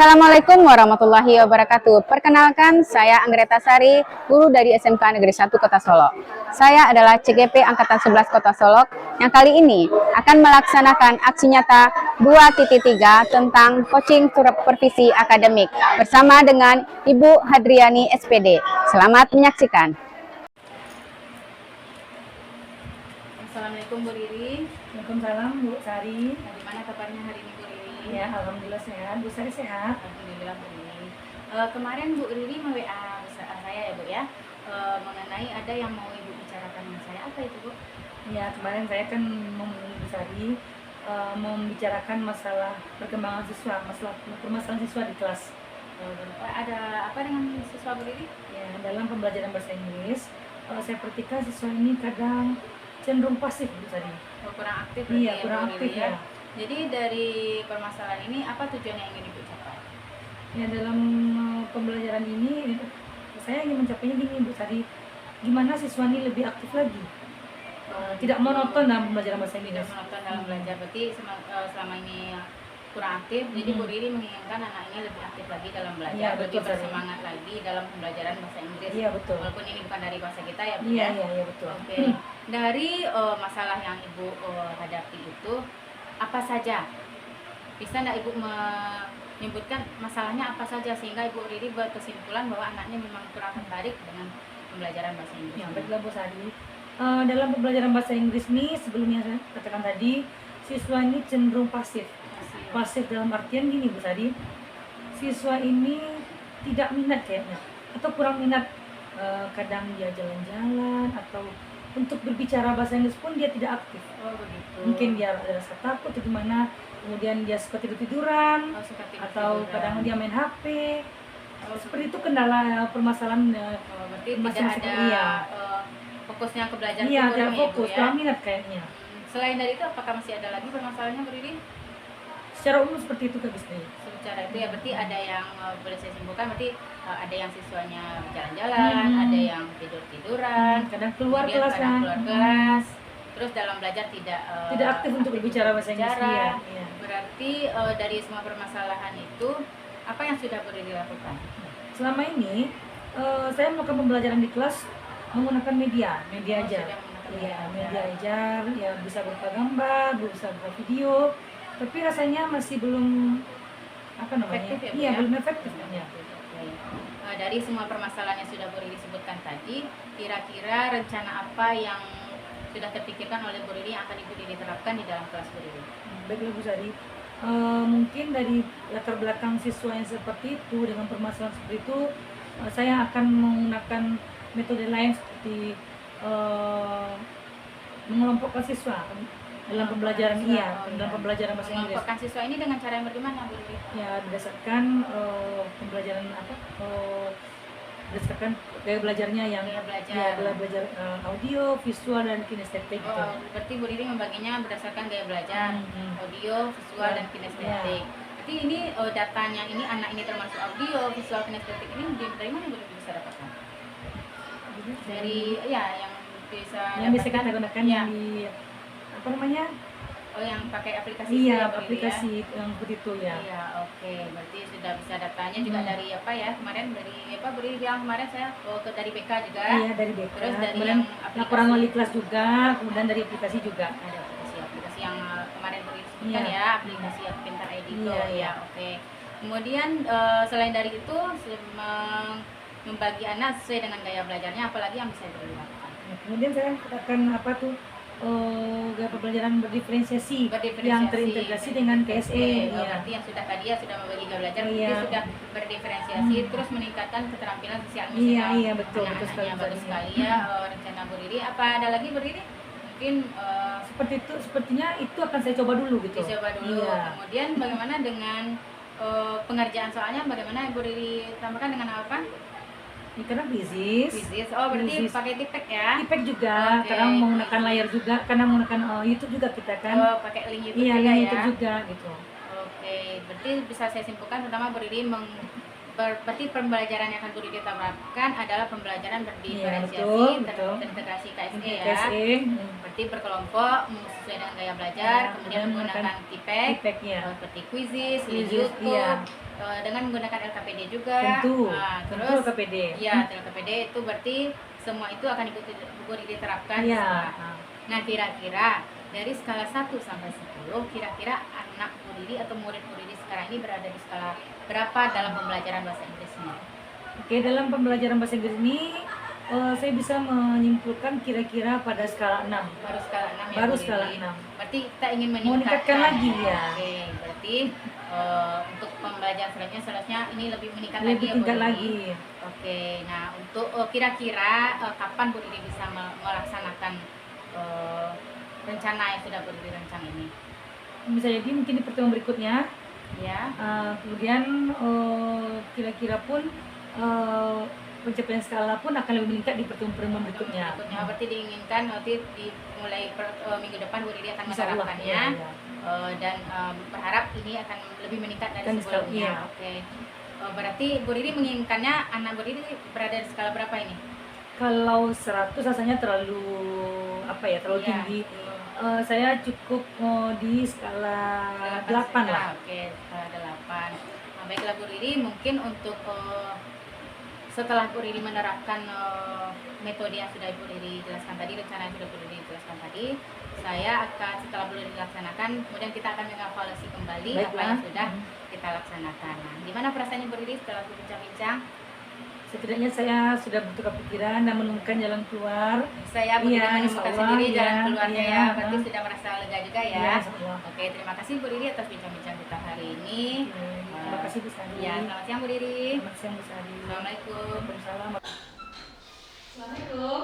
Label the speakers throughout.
Speaker 1: Assalamualaikum warahmatullahi wabarakatuh. Perkenalkan, saya Anggreta Sari, guru dari SMK Negeri 1 Kota Solok. Saya adalah CGP Angkatan 11 Kota Solok yang kali ini akan melaksanakan aksi nyata 2.3 tentang coaching supervisi akademik bersama dengan Ibu Hadriani SPD. Selamat menyaksikan. Assalamualaikum Bu Riri.
Speaker 2: Waalaikumsalam Bu Sari.
Speaker 1: Nah, gimana kabarnya hari ini Bu Riri?
Speaker 2: Ya, alhamdulillah sehat. Bu Sari sehat.
Speaker 1: Alhamdulillah Bu Riri. Kemarin Bu Riri WA saya ya Bu ya, mengenai ada yang mau Ibu bicarakan dengan saya. Apa itu Bu?
Speaker 2: Ya, kemarin saya kan menghubungi Bu Sari membicarakan masalah perkembangan siswa, masalah permasalahan siswa di kelas.
Speaker 1: Ada apa dengan siswa Bu Riri?
Speaker 2: Ya, dalam pembelajaran bahasa Inggris, saya perhatikan siswa ini kadang cenderung pasif Bu Sari.
Speaker 1: Kurang aktif.
Speaker 2: Iya,
Speaker 1: ya,
Speaker 2: kurang
Speaker 1: Bu
Speaker 2: aktif
Speaker 1: Riri,
Speaker 2: ya.
Speaker 1: Jadi dari permasalahan ini apa tujuan yang ingin Ibu capai?
Speaker 2: Ya, dalam pembelajaran ini saya ingin mencapainya gini Bu Sari, gimana siswa ini lebih aktif lagi, tidak monoton dalam pembelajaran bahasa Inggris.
Speaker 1: Tidak monoton dalam belajar, berarti selama ini kurang aktif. Jadi Bu Riri menginginkan anak ini lebih aktif lagi dalam belajar,
Speaker 2: Ya, betul,
Speaker 1: lebih bersemangat lagi dalam pembelajaran bahasa Inggris.
Speaker 2: Iya, betul.
Speaker 1: Walaupun ini bukan dari bahasa kita ya Bu.
Speaker 2: Iya,
Speaker 1: ya?
Speaker 2: iya, betul.
Speaker 1: Oke. Dari masalah yang Ibu hadapi itu apa saja? Bisa nggak Ibu menyebutkan masalahnya apa saja sehingga Ibu Riri berkesimpulan bahwa anaknya memang kurang tertarik dengan pembelajaran bahasa Inggris?
Speaker 2: Ya, baiklah Bu Sari. Dalam pembelajaran bahasa Inggris ini sebelumnya saya katakan tadi, siswa ini cenderung pasif. Pasif dalam artian gini Bu Sari, siswa ini tidak minat kayaknya, atau kurang minat. Kadang dia jalan-jalan atau untuk berbicara bahasa Inggris pun dia tidak aktif.
Speaker 1: Oh begitu.
Speaker 2: Mungkin dia ada rasa takut atau gimana, kemudian dia suka tidur-tiduran, atau kadang dia main HP. Seperti itu kendala permasalahan.
Speaker 1: Berarti tidak ada fokusnya ke belajar.
Speaker 2: Iya, tidak
Speaker 1: ya,
Speaker 2: fokus,
Speaker 1: ya?
Speaker 2: kurang minat kayaknya.
Speaker 1: Selain dari itu apakah masih ada lagi permasalahannya Bu Riri?
Speaker 2: Secara umum seperti itu Kak Bisri.
Speaker 1: Secara itu ya berarti ada yang boleh saya simpulkan, berarti ada yang siswanya jalan-jalan, ada yang tidur-tiduran,
Speaker 2: kadang keluar kelas kan.
Speaker 1: Keluar kelas. Terus dalam belajar tidak
Speaker 2: aktif untuk berbicara bahasa Inggris. Iya.
Speaker 1: Berarti dari semua permasalahan itu apa yang sudah Bu Riri lakukan?
Speaker 2: Selama ini saya melakukan pembelajaran di kelas menggunakan media aja. Iya, media ajar, ya bisa berupa gambar, bisa berupa video, tapi rasanya masih belum
Speaker 1: efektif,
Speaker 2: iya, belum efektif ya.
Speaker 1: Dari semua permasalahan yang sudah Bu Riri sebutkan tadi, kira-kira rencana apa yang sudah terpikirkan oleh Bu Riri yang akan Ibu diterapkan di dalam kelas Bu Riri?
Speaker 2: Baiklah Bu Sari, mungkin dari latar belakang siswa yang seperti itu, dengan permasalahan seperti itu, saya akan menggunakan metode lain seperti mengelompokkan siswa dalam pembelajaran dalam pembelajaran bahasa Inggris.
Speaker 1: Mengelompokkan siswa ini dengan cara yang bagaimana Bu Riri?
Speaker 2: Ya, berdasarkan pembelajaran berdasarkan gaya belajarnya yang belajar audio, visual, dan kinestetik.
Speaker 1: Berarti Bu Riri membaginya berdasarkan gaya belajar, audio, visual, dan kinestetik. Berarti ini datanya ini anak ini termasuk audio, visual, kinestetik ini dari mana Bu Riri bisa dapatkan? Dari yang bisa
Speaker 2: kita gunakan yang di
Speaker 1: yang pakai aplikasi.
Speaker 2: Iya, aplikasi yang seperti itu ya.
Speaker 1: Iya, oke. Berarti sudah bisa datanya juga dari kemarin dari Bu Riri bilang kemarin saya dari BK juga.
Speaker 2: Iya, dari BK.
Speaker 1: Terus dari
Speaker 2: kemudian
Speaker 1: yang
Speaker 2: laporan wali kelas juga, kemudian dari aplikasi juga.
Speaker 1: Ada aplikasi yang kemarin Bu Riri sebutkan ya, aplikasi Pintar ID itu.
Speaker 2: Iya.
Speaker 1: Oke. Kemudian selain dari itu membagi anak sesuai dengan gaya belajarnya, apalagi yang bisa dilakukan?
Speaker 2: Kemudian saya katakan gaya pembelajaran berdiferensiasi yang terintegrasi dengan KSE.
Speaker 1: Berarti yang sudah tadi sudah membagi gaya belajar, dia sudah berdiferensiasi, terus meningkatkan keterampilan sosial emosional.
Speaker 2: Iya, betul sekali.
Speaker 1: Bagus sekali ya rencana Bu Riri. Apa ada lagi Bu Riri? Mungkin
Speaker 2: sepertinya itu akan saya coba dulu gitu.
Speaker 1: Dicoba dulu. Iya. Kemudian bagaimana dengan pengerjaan soalnya, bagaimana Bu Riri tambahkan dengan apa?
Speaker 2: Karena bisnis.
Speaker 1: Berarti pakai tipek ya?
Speaker 2: Tipek juga, kadang menggunakan layar juga, karena menggunakan YouTube juga kita kan.
Speaker 1: Pakai link YouTube
Speaker 2: juga
Speaker 1: ya?
Speaker 2: YouTube juga gitu.
Speaker 1: Oke, berarti bisa saya simpulkan pertama Bu Riri berarti pembelajaran yang akan Bu Riri terapkan adalah pembelajaran berdiferensiasi,
Speaker 2: betul.
Speaker 1: terintegrasi KSE ya.
Speaker 2: KSE.
Speaker 1: Berarti berkelompok sesuai dengan gaya belajar, kemudian menggunakan TIPEK,
Speaker 2: ya.
Speaker 1: seperti quizzes,
Speaker 2: Quizzes,
Speaker 1: YouTube,
Speaker 2: iya.
Speaker 1: dengan menggunakan LKPD juga.
Speaker 2: Tentu.
Speaker 1: Terus
Speaker 2: Tentu LKPD.
Speaker 1: Ya, LKPD itu berarti semua itu akan Bu Riri terapkan.
Speaker 2: Iya.
Speaker 1: Nah, kira-kira dari skala 1 sampai 10, kira-kira anak Bu Riri atau murid Bu Riri sekarang ini berada di skala berapa dalam pembelajaran bahasa Inggrisnya?
Speaker 2: Oke, dalam pembelajaran bahasa Inggris ini saya bisa menyimpulkan kira-kira pada skala 6.
Speaker 1: Baru skala 6 ya.
Speaker 2: Baru
Speaker 1: Bu
Speaker 2: skala
Speaker 1: Riri.
Speaker 2: 6.
Speaker 1: Berarti kita ingin
Speaker 2: meningkatkan lagi ya.
Speaker 1: Oke, berarti untuk pembelajaran selanjutnya ini lebih meningkat
Speaker 2: lebih
Speaker 1: lagi ya Bu
Speaker 2: tingkat
Speaker 1: Riri.
Speaker 2: lagi.
Speaker 1: Oke, nah untuk kira-kira kapan Bu Riri bisa melaksanakan rencana yang sudah Bu Riri rencana ini?
Speaker 2: Bisa jadi mungkin di pertemuan berikutnya.
Speaker 1: Ya.
Speaker 2: Kemudian kira-kira pun pencapaian skala pun akan lebih meningkat di pertemuan berikutnya.
Speaker 1: Berarti diinginkan nanti mulai minggu depan Bu Riri akan menerapkannya, dan berharap ini akan lebih meningkat dari sebelumnya. Oke. Berarti Bu Riri menginginkannya anak Bu Riri berada di skala berapa ini?
Speaker 2: Kalau 100 rasanya terlalu tinggi. Saya cukup di skala 8 lah.
Speaker 1: Oke, skala 8. Nah, baiklah Bu Riri, mungkin untuk setelah Bu Riri menerapkan metode yang sudah Bu Riri jelaskan tadi, rencana yang sudah Bu Riri jelaskan tadi, saya akan setelah Bu Riri dilaksanakan, kemudian kita akan mengevaluasi kembali apa yang sudah kita laksanakan. Nah, gimana perasaannya Bu Riri setelah berbincang-bincang?
Speaker 2: Setidaknya saya sudah bertukar pikiran dan menemukan jalan keluar.
Speaker 1: Saya Bu Riri menemukan sendiri jalan keluarnya ya. Berarti sudah merasa lega juga ya. Oke, terima kasih Bu Riri atas bincang-bincang kita hari ini.
Speaker 2: Terima kasih Bu Sari.
Speaker 1: Ya, selamat siang Bu Riri.
Speaker 2: Selamat siang Bu Sari.
Speaker 1: Assalamualaikum.
Speaker 2: Waalaikumsalam.
Speaker 1: Assalamualaikum.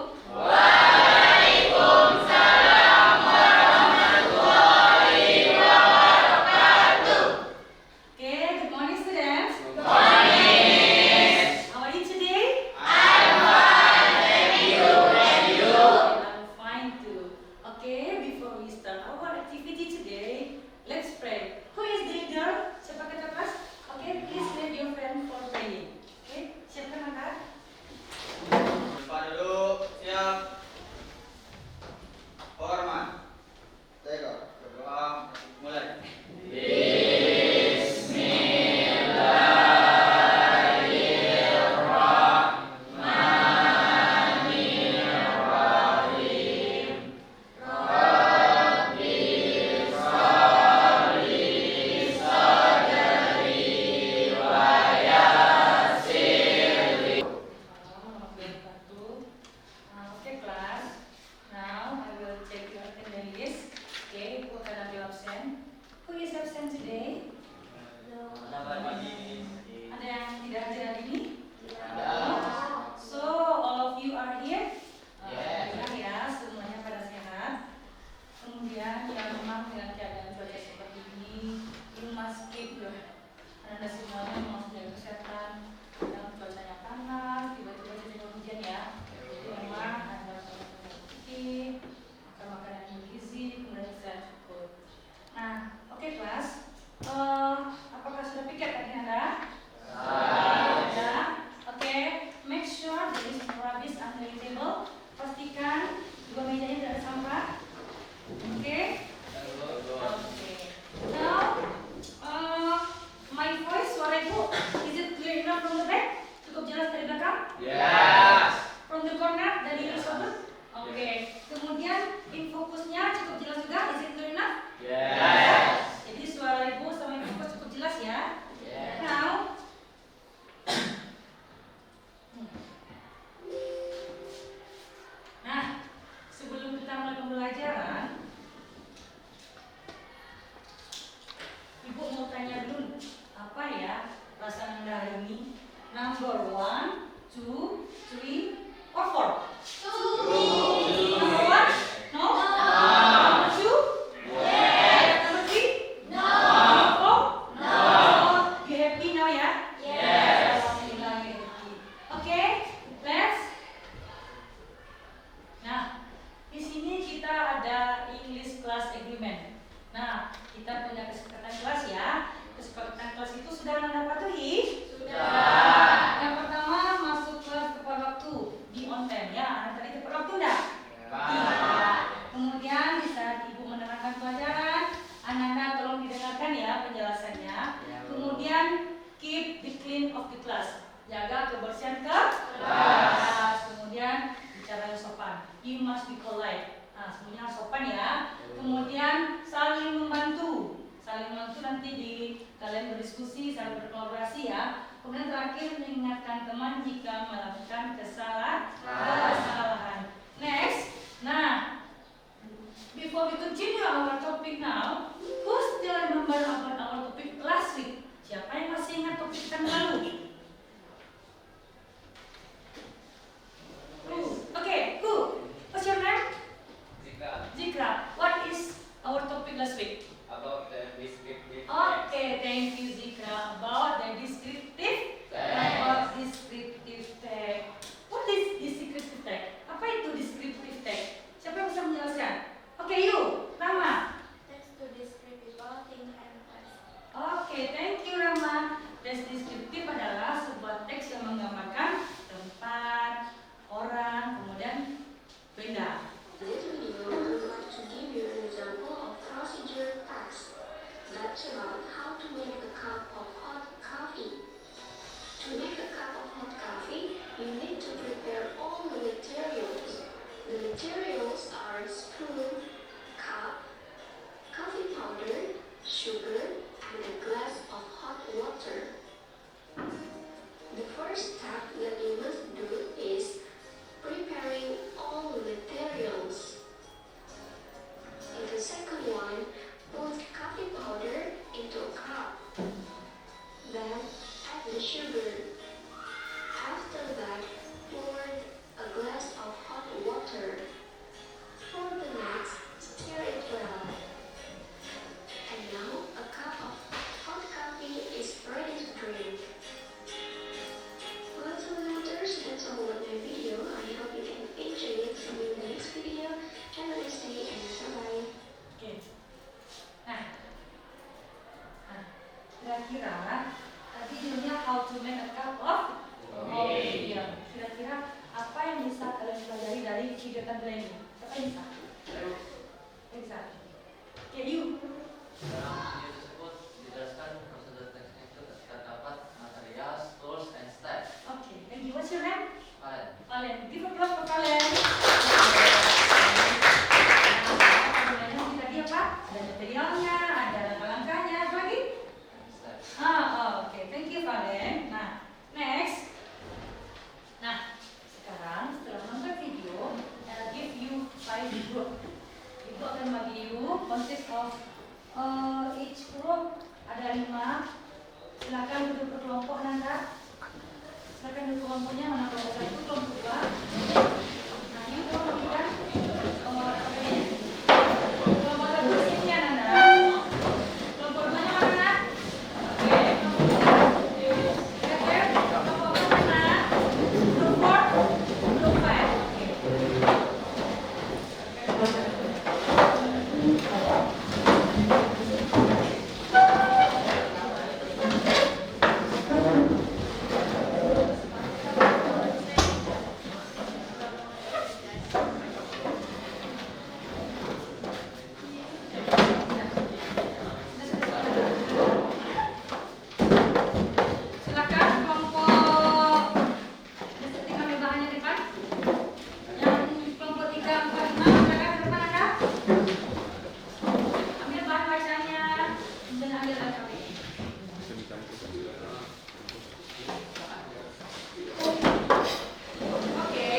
Speaker 2: Kita punya kesepakatan kelas ya. Kesepakatan kelas itu sudah Anda patuhi? Sudah. nanti kalian berdiskusi, saling berkolaborasi ya. Kemudian terakhir mengingatkan teman jika melakukan kesalahan. Next, nah, before we continue our topic now, who still remember about our topic last week? Siapa yang masih ingat topik kita lalu? Okay, who? What's your name? Zikra. What is our topic last week?
Speaker 3: About the descriptive text.
Speaker 2: Okay, thank you Zikra. About the descriptive text. What is descriptive text? Apa itu descriptive text? Siapa yang bisa menjelaskan? Okay, you, Rama.
Speaker 4: Text to describe people, thing, and place.
Speaker 2: Okay, thank you Rama. Teks deskriptif adalah sebuah teks yang menggambarkan tempat, orang, kemudian benda.
Speaker 4: This video, I would like to give you an example of procedure text. That's about how to make a cup of hot coffee. To make a cup of hot coffee, you need to prepare all the materials. The materials are spoon, cup, coffee powder, sugar, and a glass of hot water. The first step that you must do is preparing all the materials. In the second one, put coffee powder into a cup. Then add the sugar. After that, pour a glass of hot water. For the next, stir it well. And now a cup of hot coffee is ready to drink. Well, so listeners, that's all of my video. I hope you can enjoy it. See you in the next video. Have a nice day and bye-bye.
Speaker 2: Oke. Nah, kira-kira tadi judulnya how to make a cup of coffee. Iya. Kira-kira apa yang bisa kalian pelajari dari video tadi ini? Siapa yang bisa? Bisa. Oke, you.
Speaker 3: Dalam video tersebut dijelaskan prosedur teksnya itu ketika dapat material, tools, and steps.
Speaker 2: Oke, thank you. What's your name?
Speaker 3: Kalian
Speaker 2: Give a applause for Valen. Tadi apa? Ada materialnya, ada langkah-langkahnya, apa lagi?
Speaker 3: steps.
Speaker 2: Oke, thank you Valen. Nah, next. Nah, sekarang setelah menonton video, I'll give you 5 group. Ibu akan bagi you consist of each group ada 5. Silakan duduk berkelompok Nanda. Silakan duduk kelompoknya, mana kelompok 1, kelompok 2. Nah, ini kelompok 3. Kelompok 1 sini ya Nanda. Kelompok 2 nya mana? Oke, kelompok 3. Kelompok 4 mana? Group 4, group 5. Silakan kelompok tinggal ambil bahannya di depan. Yang kelompok 3, 4, 5 silakan ke depan Anda. Ambil bahan bacanya dan ambil LKP. Oke.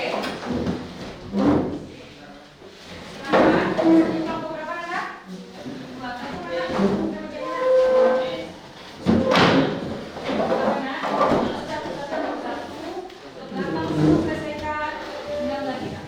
Speaker 2: Silakan. Ini kelompok berapa Anda? Kelompok 1 mana? Kita bacanya.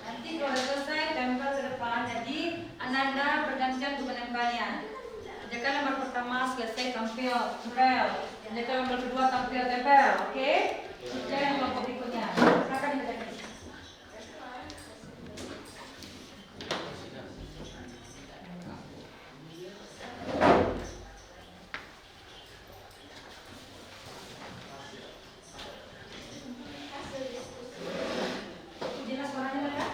Speaker 2: Nanti kalau selesai tempel ke depan. Jadi Ananda bergantian untuk menempelnya. Jika lembar pertama selesai tampil tempel. Jika lembar kedua tampil tempel. Oke? Jangan kelompok berikutnya. Silakan dikerjakan. Jelas suaranya ya?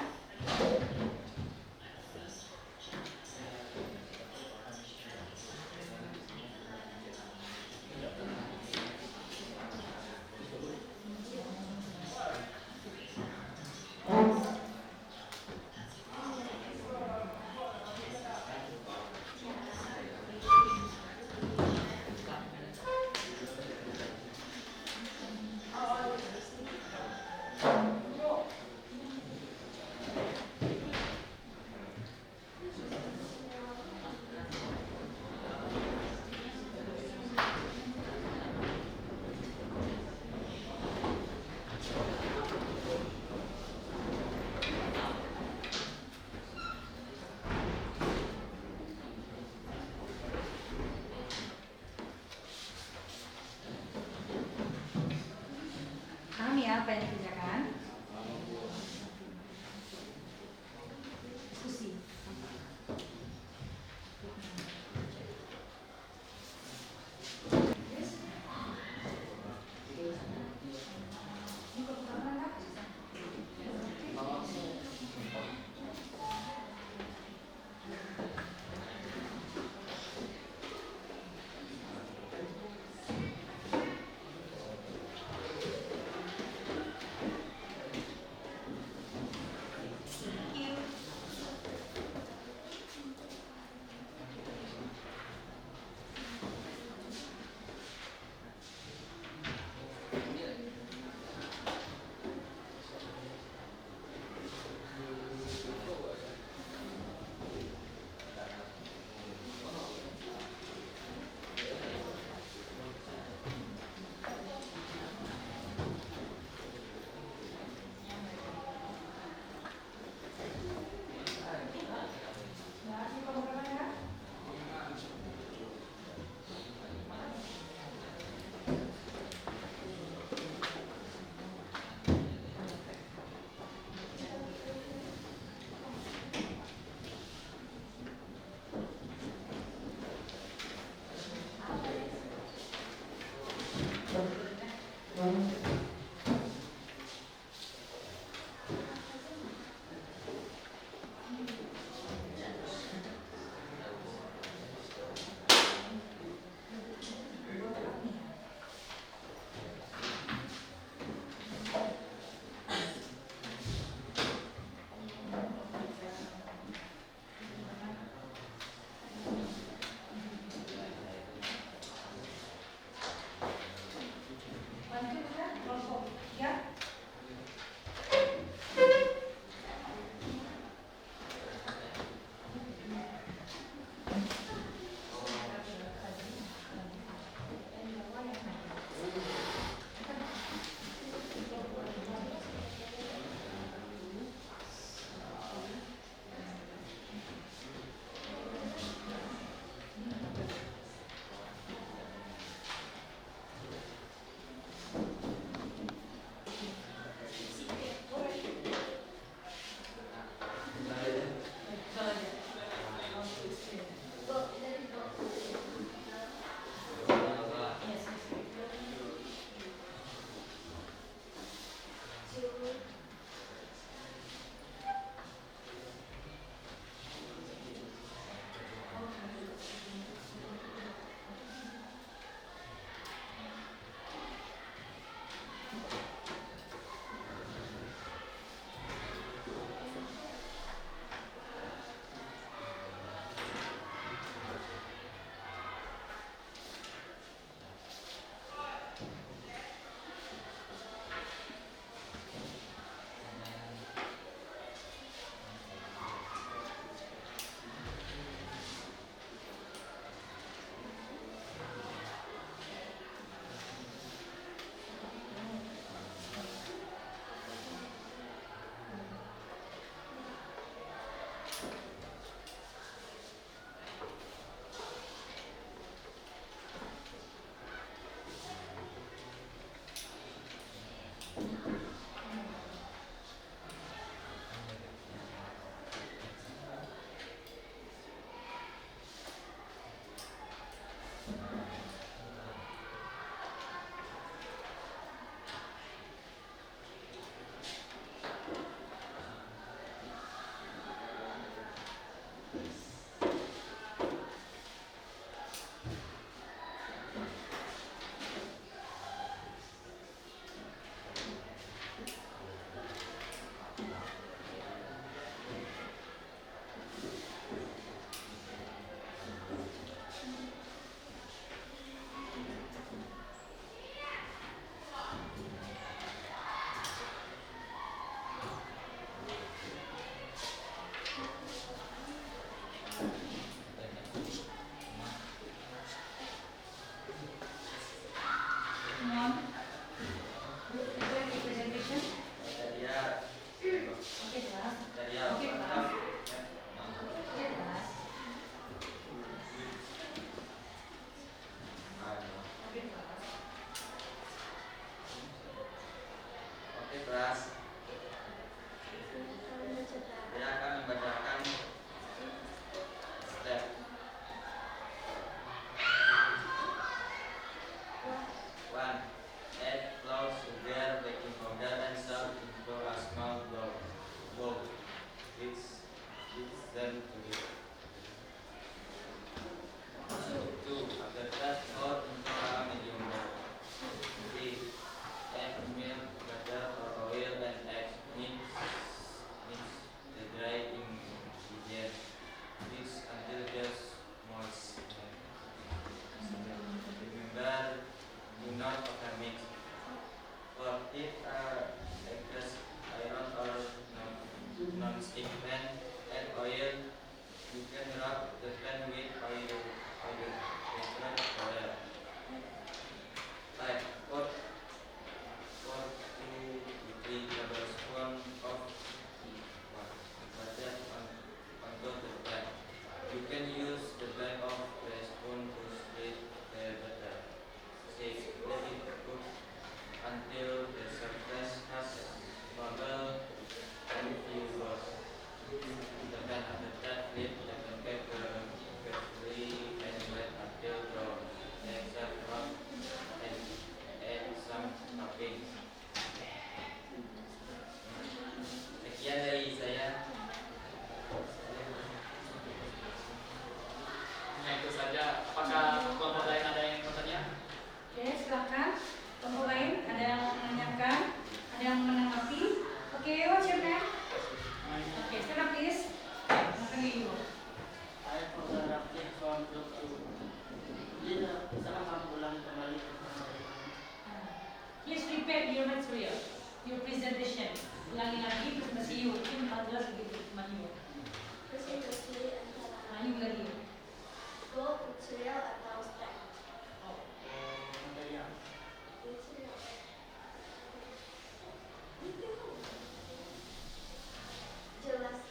Speaker 2: ya apa yang dikerjakan. Diskusi.
Speaker 3: 1. Add flour, sugar, baking powder, and salt into a small bowl. Mix them together. 2. After that, pour into a medium bowl. 3. Add milk, butter, or oil, and eggs. Mix the dry ingredients. Mix until just moist. Remember, do not overmix. For if excess iron or non-stick pan, add oil. You can rub the pan with oil. 5. Pour 2 to 3 tablespoons of butter onto the pan. You can use the back of the spoon to split the butter. 6. Let it cook until the surface has bubble and fibers. Then after that, flip the pancake carefully and wait until brown. Except from and add some toppings. Sekian dari saya.
Speaker 5: Nah, itu saja. Apakah kelompok lain ada yang bertanya?
Speaker 2: Oke, silakan. Kelompok lain ada yang menanyakan, ada yang menanggapi. Oke, what's your name? Oke, stand up please. Makan dulu.
Speaker 6: Saya saudara from Blok 2. Jadi sekarang kamu ulang kembali ke
Speaker 2: Please repeat your material, your presentation. Ulangi lagi presentasi you. Mungkin kalau jelas begitu cuma you.
Speaker 4: Presentasi antara
Speaker 2: Ulangi lagi.
Speaker 4: gold material atau stack.
Speaker 6: material.
Speaker 4: Material. Jelaskan.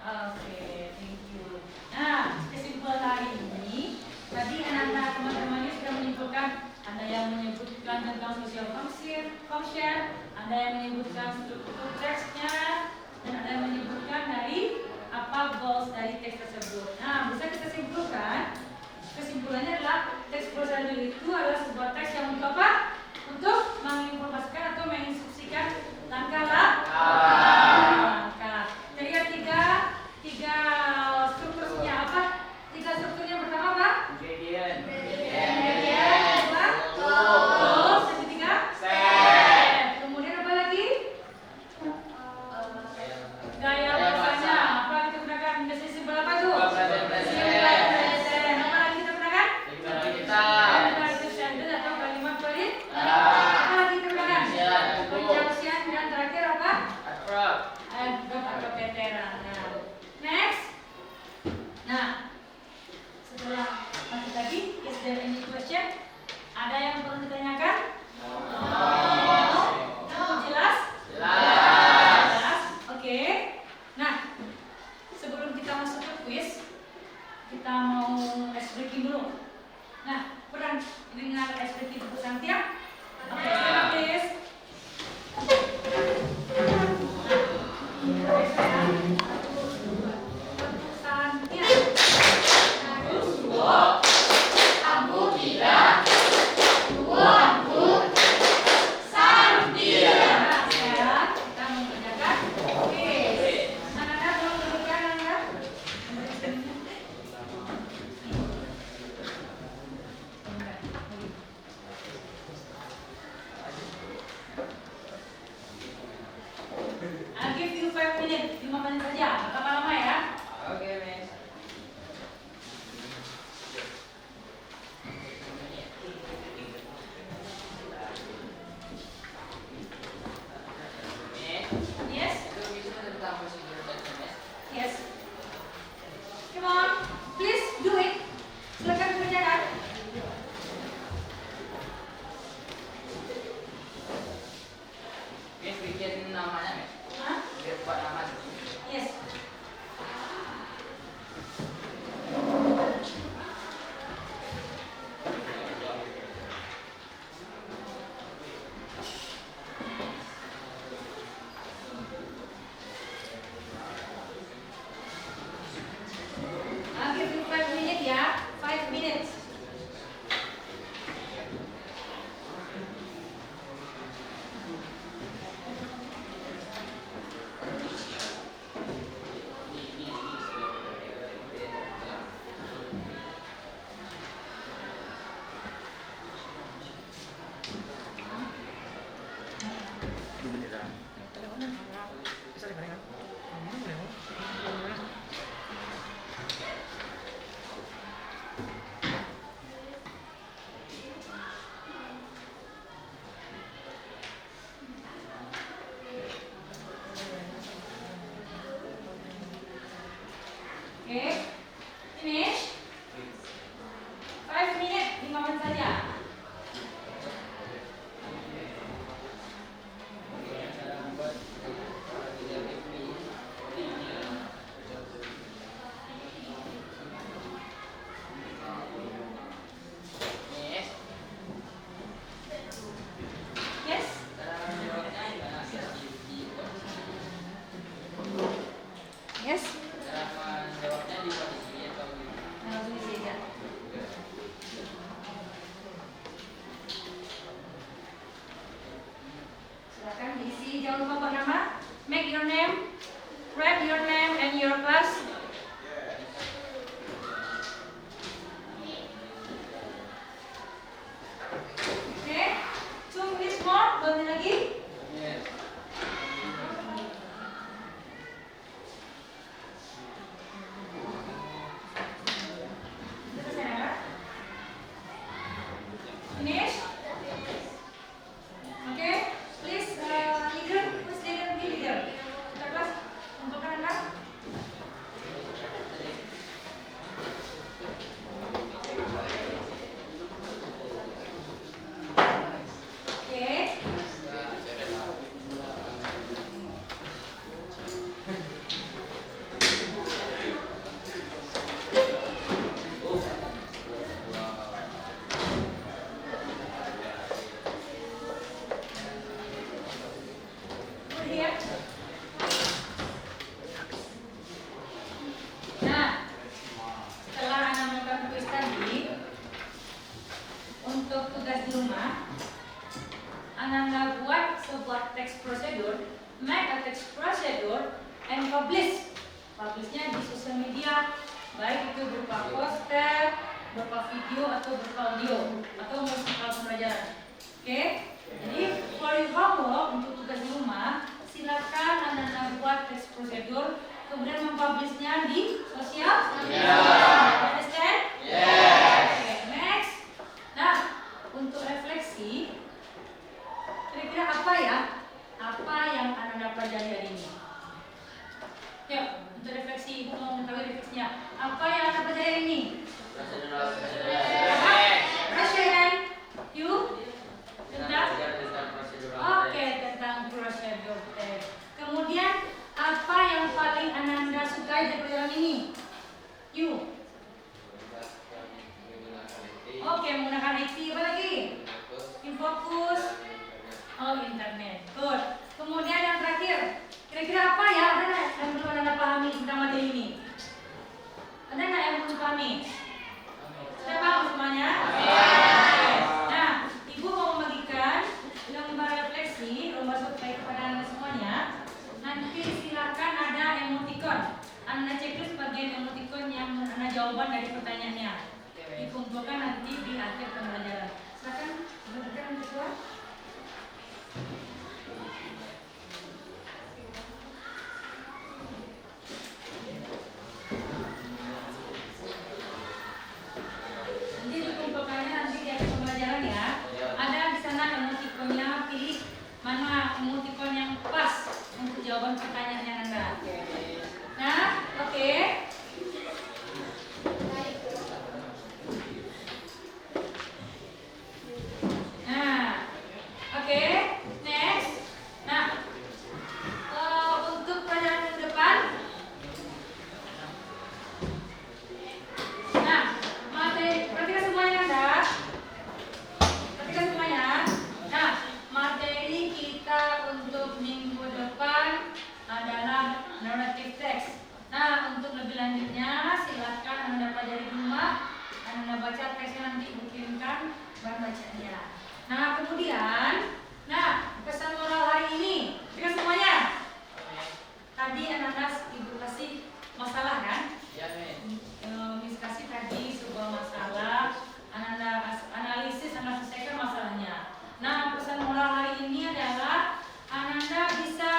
Speaker 2: Oke, thank you. Nah, kesimpulan hari ini, tadi anak-anak teman-temannya sudah menyimpulkan, ada yang menyebutkan tentang social function, ada yang menyebutkan struktur teksnya, dan ada yang menyebutkan dari apa goals dari teks tersebut. Nah, bisa kita simpulkan, kesimpulannya adalah teks prosedur itu adalah sebuah teks yang untuk apa? Untuk menginformasikan atau menginstruksikan langkah-langkah. Jadi ada tiga strukturnya apa? Tiga strukturnya pertama apa?
Speaker 6: Ingredient.
Speaker 2: Kedua, goals. Yang ketiga, step. Kemudian apa lagi? Gaya bahasanya. Apa kita gunakan? Biasanya simbol apa tuh?
Speaker 6: Present.
Speaker 2: Present. Apa lagi kita gunakan? Kalimat itu sentence atau kalimat pelit. Apa lagi kita gunakan? Conjunction. Dan terakhir apa? Adverb atau veteran. Next. Nah, setelah masuk tadi, is there any question? Ada yang perlu ditanyakan? No. Jelas? Jelas. Oke. Nah, sebelum kita masuk ke quiz, kita mau ice breaking dulu. Nah, pernah dengar ice breaking Bu Santia? Oke, stand up please. bantu lagi? Finish? Okay, please leader, be leader. Kita kelas untuk anak. Okay. Lihat. Nah, setelah Anda melakukan tugas tadi, untuk tugas di rumah, Anda buat sebuah text procedure, make a text procedure, and publish. Publishnya di sosial media, baik itu berupa poster, berupa video, atau berupa audio, atau musikal pembelajaran. Oke? Jadi, for your homework untuk tugas di rumah, silakan Anda buat text procedure, kemudian mempublishnya di sosial media. Understand? Oke, next. Nah, untuk refleksi, kira-kira apa ya? Apa yang Anda pelajari hari ini? Yuk, untuk refleksi, Ibu mau mengetahui refleksinya. Apa yang Anda pelajari hari ini? Apa? Raise your hand. You? Tentang? Oke, tentang prosedur tes. Kemudian, apa yang paling Anda sukai dari pelajaran ini? You? Oke, menggunakan IT, apa lagi? Infokus. Oh, internet. Good. Kemudian yang terakhir, kira-kira apa ya yang perlu Anda pahami tentang materi ini? Ada nggak yang perlu pahami? Sudah paham semuanya? Oke. Nah, Ibu mau membagikan lembar refleksi, lomba survei kepada Anda semuanya. Nanti silakan ada emoticon. Anda checklist bagian emoticon yang Anda jawaban dari pertanyaannya. Dikumpulkan nanti di akhir pembelajaran. Silakan bagikan yang kedua. Nanti dikumpulkannya nanti di akhir pembelajaran ya. Ada di sana emoticonnya, pilih mana emoticon yang pas untuk jawaban pertanyaan Anda. Nah, oke. Nah, oke. Next. Nah, untuk pelajaran ke depan. Nah, materi perhatikan semuanya Anda. Perhatikan semuanya. Nah, materi kita untuk minggu depan adalah narrative text. Nah, untuk lebih lanjutnya silakan Anda pelajari di rumah. Anda baca teksnya nanti kirimkan bahan bacanya. Nah, kemudian, pesan moral hari ini, kita semuanya. Tadi anak-anak Ibu kasih masalah kan? Miss kasih tadi sebuah masalah, anak-anak analisis, anak selesaikan masalahnya. Nah, pesan moral hari ini adalah anak-anak bisa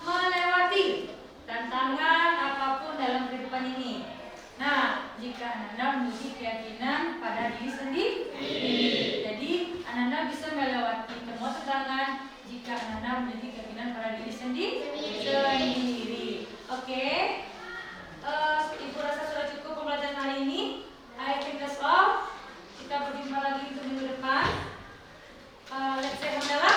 Speaker 2: melewati tantangan apapun dalam kehidupan ini. Nah, jika anak-anak memiliki keyakinan pada diri sendiri, jadi anak-anak bisa melewati semua tantangan jika anak-anak memiliki keyakinan pada diri sendiri. Oke, Ibu rasa sudah cukup pembelajaran hari ini. I think that's all. Kita berjumpa lagi untuk minggu depan. Let's say hamdalah.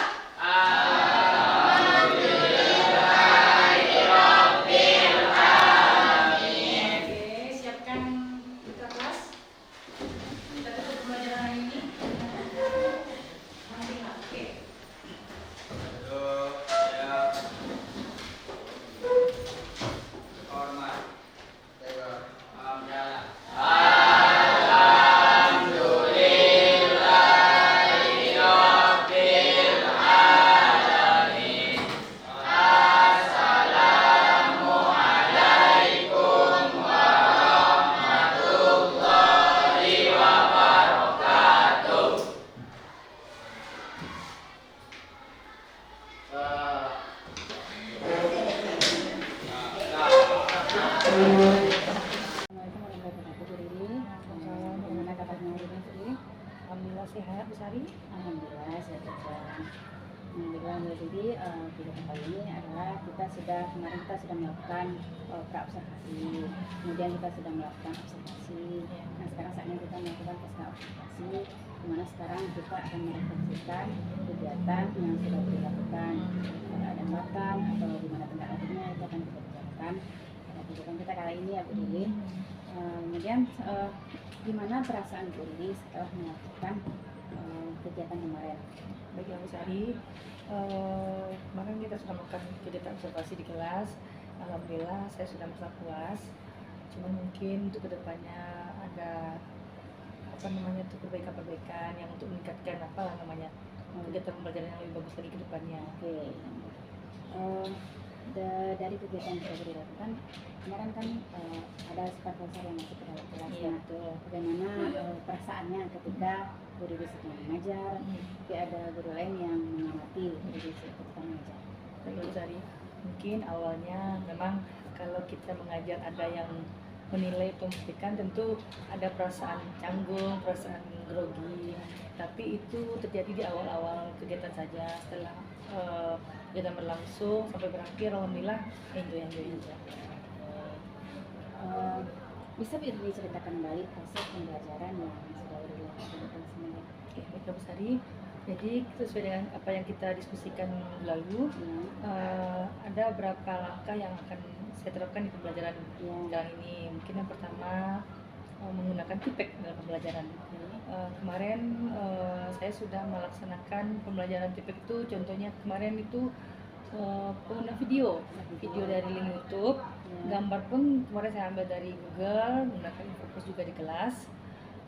Speaker 1: Assalamualaikum warahmatullahi wabarakatuh, Bu Riri. Bagaimana kabarnya hari ini, Bu Riri?
Speaker 2: Alhamdulillah sehat, Bu Sari.
Speaker 1: Alhamdulillah sehat juga. Alhamdulillah, Bu Riri, kegiatan kali ini adalah kemarin kita sudah melakukan pra-observasi, kemudian kita sudah melakukan observasi. Nah, sekarang saatnya kita melakukan pasca observasi, di mana sekarang kita akan merefleksikan kegiatan yang sudah dilakukan pada ada hambatan atau di mana tindak lanjutnya itu akan kita bicarakan pada kegiatan kita kali ini ya, Bu Riri. Kemudian gimana perasaan Bu Riri setelah melakukan kegiatan kemarin?
Speaker 2: Baik ya Bu Sari, kemarin kita sudah melakukan kegiatan observasi di kelas. Alhamdulillah saya sudah merasa puas. Cuman mungkin untuk kedepannya ada perbaikan-perbaikan yang untuk meningkatkan kegiatan pembelajaran yang lebih bagus lagi ke depannya.
Speaker 1: Oke. Dari kegiatan yang sudah dilakukan kemarin kan ada supervisor yang masuk ke dalam kelas.
Speaker 2: Iya,
Speaker 1: Nah,
Speaker 2: betul.
Speaker 1: bagaimana perasaannya ketika Bu Riri sedang mengajar, tapi ada guru lain yang mengamati Bu Riri ketika mengajar?
Speaker 2: Baik Bu Sari, mungkin awalnya memang kalau kita mengajar ada yang menilai pemberikan, tentu ada perasaan canggung, perasaan grogi, tapi itu terjadi di awal-awal kegiatan saja. Setelah kegiatan berlangsung sampai berakhir, alhamdulillah enjoy aja.
Speaker 1: Bisa Bu Riri ceritakan kembali proses pembelajaran yang sudah Bu Riri lakukan di kelas ini?
Speaker 2: Oke, baik Bu Sari. Jadi sesuai dengan apa yang kita diskusikan lalu, ada beberapa langkah yang akan saya terapkan di pembelajaran kali ini. Mungkin yang pertama menggunakan TIPEK dalam pembelajaran. Kemarin saya sudah melaksanakan pembelajaran TIPEK itu, contohnya kemarin itu pengguna video dari link YouTube, gambar pun kemarin saya ambil dari Google, menggunakan Infocus juga di kelas.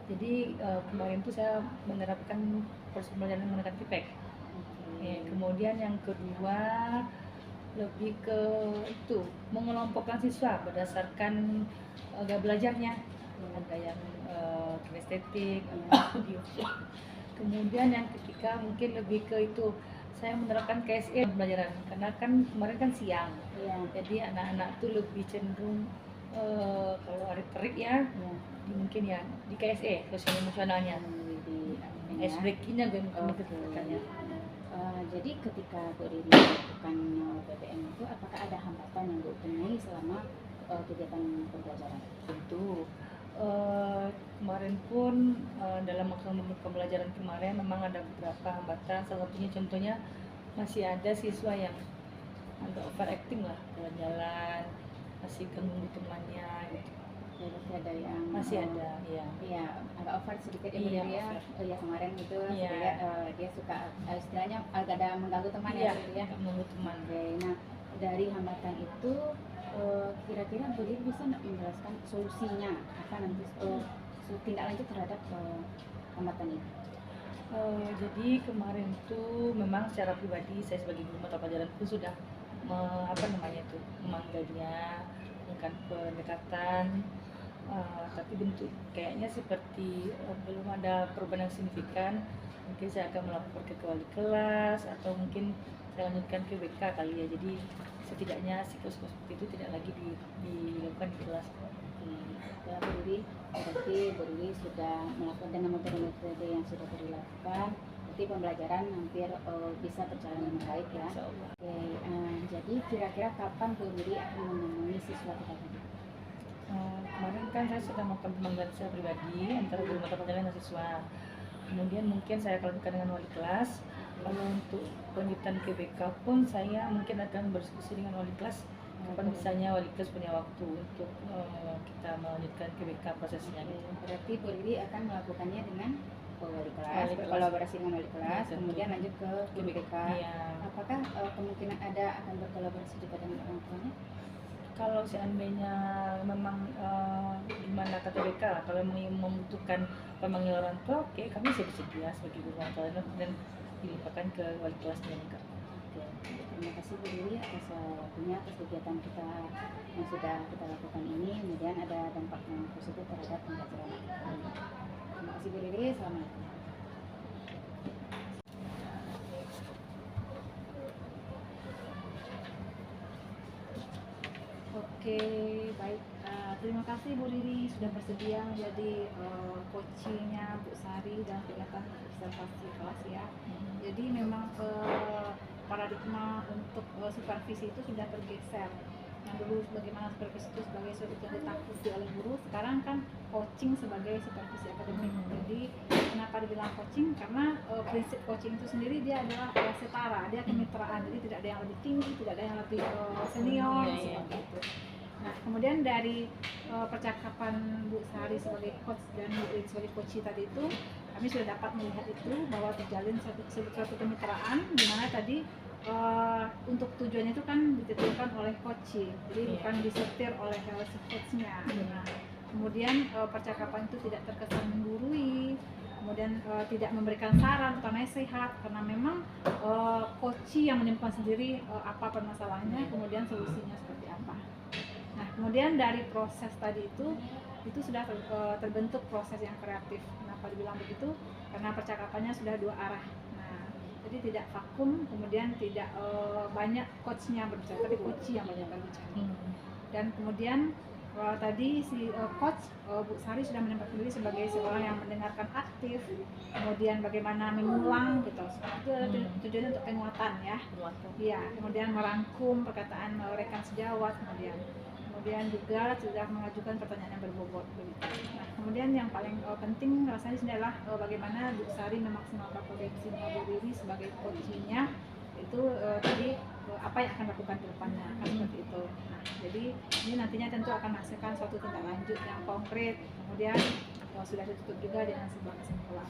Speaker 2: Jadi kemarin itu saya menerapkan proses pembelajaran menggunakan TIPEK. Kemudian yang kedua lebih ke itu mengelompokkan siswa berdasarkan gaya belajarnya. Ada yang kinestetik, video. Kemudian yang ketiga mungkin lebih ke itu saya menerapkan KSE pembelajaran karena kan kemarin kan siang. Jadi anak-anak tuh lebih cenderung kalau hari terik ya, mungkin ya di KSE sosial emosionalnya, ice breakingnya gue mungkin.
Speaker 1: Jadi ketika Bu Riri melakukan PPM itu, apakah ada hambatan yang Bu temui selama kegiatan pembelajaran?
Speaker 2: Tentu kemarin pun dalam pembelajaran kemarin memang ada beberapa hambatan. Salah satunya contohnya masih ada siswa yang agak overacting lah, jalan-jalan masih ganggu temannya gitu.
Speaker 1: Masih ada yang
Speaker 2: Iya,
Speaker 1: agak over sedikit ya Bu
Speaker 2: Iya,
Speaker 1: Riri ya.
Speaker 2: over.
Speaker 1: Oh ya, kemarin itu
Speaker 2: Iya.
Speaker 1: dia suka istilahnya agak ada mengganggu teman
Speaker 2: Iya,
Speaker 1: ya Bu Riri ya.
Speaker 2: menurut teman.
Speaker 1: Oke, nah dari hambatan itu kira-kira Bu Riri bisa nggak menjelaskan solusinya apa nanti tindak lanjut terhadap hambatan itu?
Speaker 2: Jadi kemarin tuh memang secara pribadi saya sebagai guru mata pelajaran pun sudah memanggilnya, melakukan pendekatan, tapi bentuk kayaknya seperti belum ada perubahan yang signifikan. Mungkin saya akan melapor ke wali kelas atau mungkin saya lanjutkan ke BK kali ya. Jadi setidaknya sikap seperti itu tidak lagi dilakukan di kelas.
Speaker 1: Ya Bu Riri, berarti Bu Riri sudah melakukan dengan metode-metode yang sudah dilakukan, berarti pembelajaran hampir bisa berjalan dengan baik ya.
Speaker 2: Insya Allah.
Speaker 1: Oke, jadi kira-kira kapan Bu Riri akan menemui siswa kita tadi?
Speaker 2: Kemarin kan saya sudah melakukan pemanggilan saya pribadi antara guru mata pelajaran dan siswa. Kemudian mungkin saya akan lakukan dengan wali kelas. Kalau untuk penelitian KBK pun saya mungkin akan berdiskusi dengan wali kelas. Kapan misalnya wali kelas punya waktu untuk kita melanjutkan KBK prosesnya.
Speaker 1: Berarti Bu Riri akan melakukannya dengan wali kelas,
Speaker 2: Wali kelas.
Speaker 1: berkolaborasi dengan wali kelas,
Speaker 2: Ya,
Speaker 1: kemudian
Speaker 2: tentu.
Speaker 1: lanjut ke GBK.
Speaker 2: Iya.
Speaker 1: Apakah kemungkinan ada akan berkolaborasi juga dengan orang tuanya?
Speaker 2: Kalau seandainya memang gimana kata BK lah, kalau membutuhkan pemanggilan orang tua, oke, kami siap bersedia sebagai guru mata pelajaran dan dilimpahkan ke wali kelasnya enggak.
Speaker 1: Oke, terima kasih Bu Riri atas waktunya, atas kegiatan kita yang sudah kita lakukan ini. Kemudian ada dampak yang positif terhadap pembelajaran kita. Terima kasih Bu Riri, assalamualaikum. Oke, baik.
Speaker 7: terima kasih Bu Riri sudah bersedia menjadi coachingnya Bu Sari dalam kegiatan observasi kelas ya. Jadi memang paradigma untuk supervisi itu sudah bergeser. Yang dulu bagaimana supervisi itu sebagai sesuatu yang ditakuti oleh guru, sekarang kan coaching sebagai supervisi akademik. Jadi kenapa dibilang coaching? Karena prinsip coaching itu sendiri dia adalah setara, dia kemitraan. Jadi tidak ada yang lebih tinggi, tidak ada yang lebih senior seperti itu. Nah, kemudian dari percakapan Bu Sari sebagai coach dan Bu Riri sebagai coach tadi itu, kami sudah dapat melihat itu bahwa terjalin suatu kemitraan di mana tadi untuk tujuannya itu kan ditentukan oleh coach, jadi bukan disetir oleh si coachnya. Nah, kemudian percakapan itu tidak terkesan menggurui, kemudian tidak memberikan saran atau nasihat, karena memang coach yang menemukan sendiri apa permasalahannya, kemudian solusinya seperti apa. Nah, kemudian dari proses tadi itu sudah terbentuk proses yang kreatif. Kenapa dibilang begitu? Karena percakapannya sudah dua arah. Nah, jadi tidak vakum, kemudian tidak banyak coachnya berbicara, tapi coach yang banyak berbicara. Dan kemudian tadi si coach Bu Sari sudah menempatkan diri sebagai seorang yang mendengarkan aktif, kemudian bagaimana mengulang gitu. Itu tujuannya untuk penguatan ya. Iya, kemudian merangkum perkataan rekan sejawat, kemudian juga sudah mengajukan pertanyaan yang berbobot begitu. Nah, kemudian yang paling penting rasanya adalah bagaimana Bu Sari memaksimalkan potensinya Bu Riri sebagai coachingnya itu tadi apa yang akan dilakukan ke depannya kan seperti itu. Nah, jadi ini nantinya tentu akan menghasilkan suatu tindak lanjut yang konkret, kemudian sudah ditutup juga dengan sebuah kesimpulan.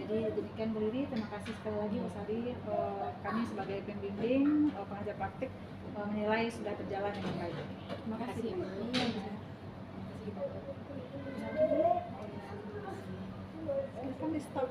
Speaker 7: Jadi demikian Bu Riri, terima kasih sekali lagi Bu Sari. Kami sebagai pembimbing pengajar praktik menilai sudah berjalan dengan baik. Terima kasih. Silakan di stop.